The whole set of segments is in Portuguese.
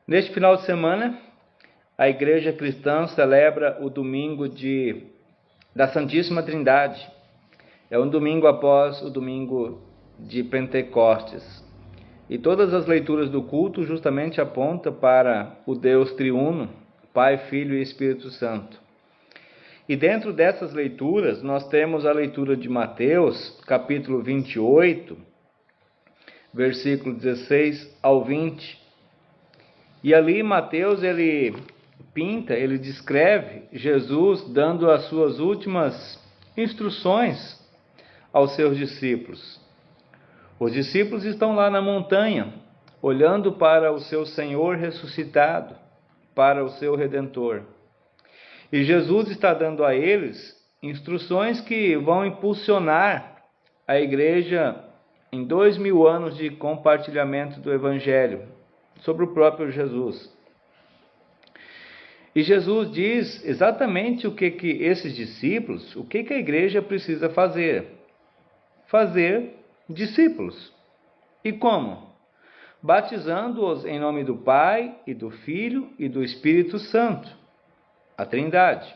Neste final de semana, a Igreja Cristã celebra o domingo da Santíssima Trindade. É um domingo após o domingo de Pentecostes. E todas as leituras do culto justamente apontam para o Deus triuno, Pai, Filho e Espírito Santo. E dentro dessas leituras, nós temos a leitura de Mateus, capítulo 28, versículo 16 ao 20. E ali Mateus, ele descreve Jesus dando as suas últimas instruções aos seus discípulos. Os discípulos estão lá na montanha, olhando para o seu Senhor ressuscitado, para o seu Redentor. E Jesus está dando a eles instruções que vão impulsionar a igreja em 2000 anos de compartilhamento do Evangelho, sobre o próprio Jesus. E Jesus diz exatamente o que esses discípulos, o que a igreja precisa fazer. Fazer discípulos. E como? Batizando-os em nome do Pai, e do Filho, e do Espírito Santo, a Trindade.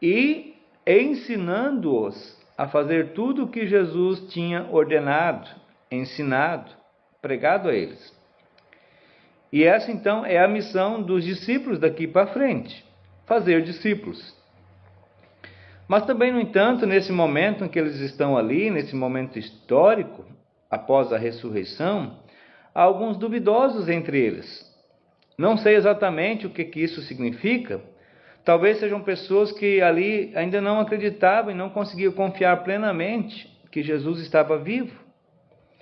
E ensinando-os a fazer tudo o que Jesus tinha ordenado, ensinado, pregado a eles. E essa então é a missão dos discípulos daqui para frente, fazer discípulos. Mas também, no entanto, nesse momento em que eles estão ali, nesse momento histórico, após a ressurreição, há alguns duvidosos entre eles. Não sei exatamente o que isso significa. Talvez sejam pessoas que ali ainda não acreditavam e não conseguiam confiar plenamente que Jesus estava vivo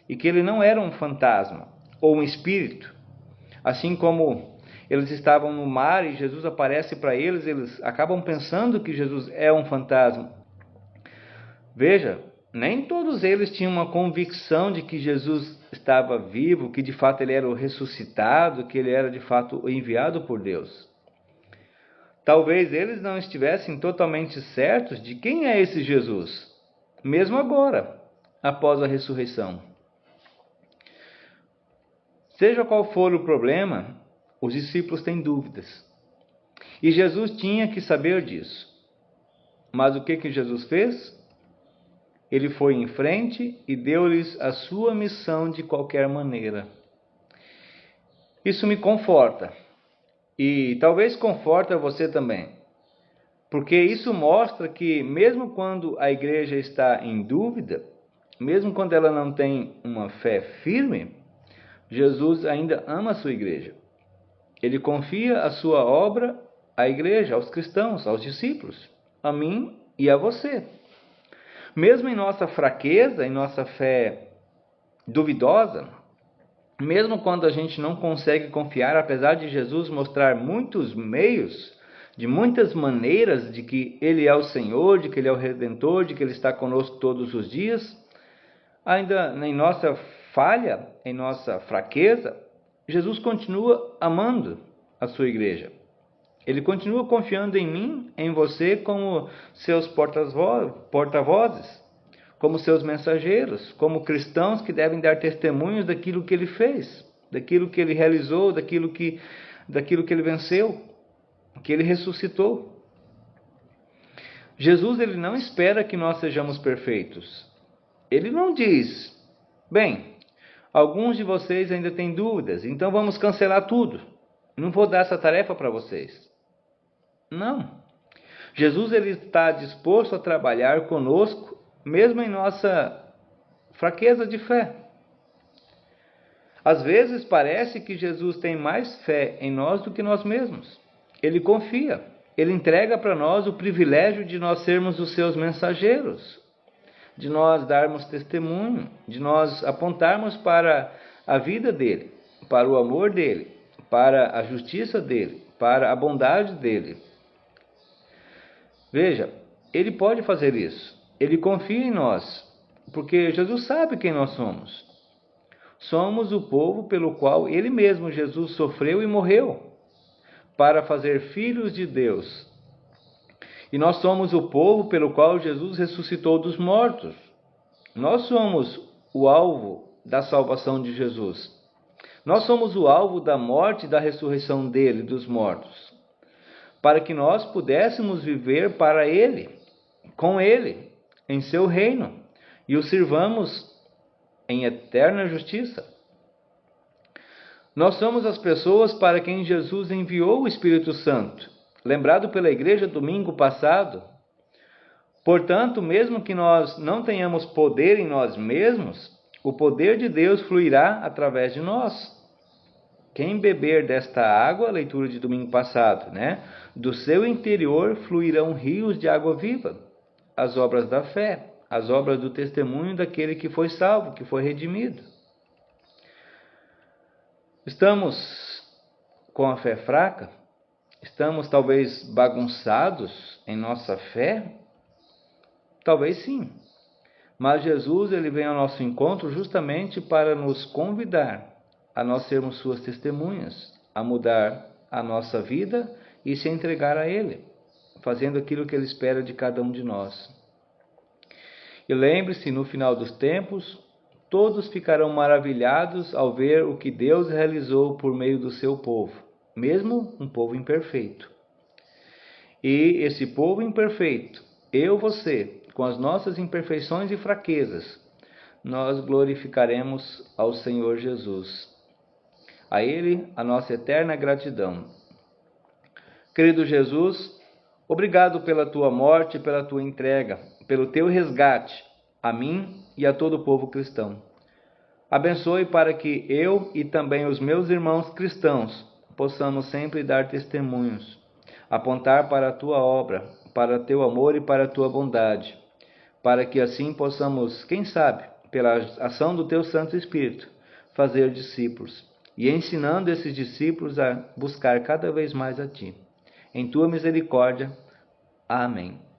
e que ele não era um fantasma ou um espírito. Assim como eles estavam no mar e Jesus aparece para eles, eles acabam pensando que Jesus é um fantasma. Veja, nem todos eles tinham uma convicção de que Jesus estava vivo, que de fato ele era o ressuscitado, que ele era de fato o enviado por Deus. Talvez eles não estivessem totalmente certos de quem é esse Jesus, mesmo agora, após a ressurreição. Seja qual for o problema, os discípulos têm dúvidas. E Jesus tinha que saber disso. Mas o que Jesus fez? Ele foi em frente e deu-lhes a sua missão de qualquer maneira. Isso me conforta. E talvez conforte a você também. Porque isso mostra que mesmo quando a igreja está em dúvida, mesmo quando ela não tem uma fé firme, Jesus ainda ama a sua igreja. Ele confia a sua obra à igreja, aos cristãos, aos discípulos, a mim e a você. Mesmo em nossa fraqueza, em nossa fé duvidosa, mesmo quando a gente não consegue confiar, apesar de Jesus mostrar muitos meios, de muitas maneiras de que Ele é o Senhor, de que Ele é o Redentor, de que Ele está conosco todos os dias, ainda em nossa falha, em nossa fraqueza, Jesus continua amando a sua igreja. Ele continua confiando em mim, em você, como seus porta-vozes, como seus mensageiros, como cristãos que devem dar testemunhos daquilo que ele fez, daquilo que ele realizou, daquilo que ele venceu, que ele ressuscitou. Jesus, ele não espera que nós sejamos perfeitos. Ele não diz, bem, alguns de vocês ainda têm dúvidas, então vamos cancelar tudo. Não vou dar essa tarefa para vocês. Não. Jesus, ele está disposto a trabalhar conosco, mesmo em nossa fraqueza de fé. Às vezes parece que Jesus tem mais fé em nós do que nós mesmos. Ele confia. Ele entrega para nós o privilégio de nós sermos os seus mensageiros, de nós darmos testemunho, de nós apontarmos para a vida dele, para o amor dele, para a justiça dele, para a bondade dele. Veja, ele pode fazer isso. Ele confia em nós, porque Jesus sabe quem nós somos. Somos o povo pelo qual ele mesmo, Jesus, sofreu e morreu, para fazer filhos de Deus. E nós somos o povo pelo qual Jesus ressuscitou dos mortos. Nós somos o alvo da salvação de Jesus. Nós somos o alvo da morte e da ressurreição dele, dos mortos, para que nós pudéssemos viver para ele, com ele, em seu reino, e o sirvamos em eterna justiça. Nós somos as pessoas para quem Jesus enviou o Espírito Santo, lembrado pela igreja domingo passado. Portanto, mesmo que nós não tenhamos poder em nós mesmos, o poder de Deus fluirá através de nós. Quem beber desta água, leitura de domingo passado, do seu interior fluirão rios de água viva, as obras da fé, as obras do testemunho daquele que foi salvo, que foi redimido. Estamos com a fé fraca? Estamos talvez bagunçados em nossa fé? Talvez sim. Mas Jesus ele vem ao nosso encontro justamente para nos convidar a nós sermos suas testemunhas, a mudar a nossa vida e se entregar a Ele, fazendo aquilo que Ele espera de cada um de nós. E lembre-se, no final dos tempos, todos ficarão maravilhados ao ver o que Deus realizou por meio do seu povo, mesmo um povo imperfeito. E esse povo imperfeito, você, com as nossas imperfeições e fraquezas, nós glorificaremos ao Senhor Jesus. A Ele a nossa eterna gratidão. Querido Jesus, obrigado pela Tua morte e pela Tua entrega, pelo Teu resgate a mim e a todo o povo cristão. Abençoe para que eu e também os meus irmãos cristãos possamos sempre dar testemunhos, apontar para a Tua obra, para Teu amor e para a Tua bondade, para que assim possamos, quem sabe, pela ação do Teu Santo Espírito, fazer discípulos, e ensinando esses discípulos a buscar cada vez mais a Ti. Em Tua misericórdia. Amém.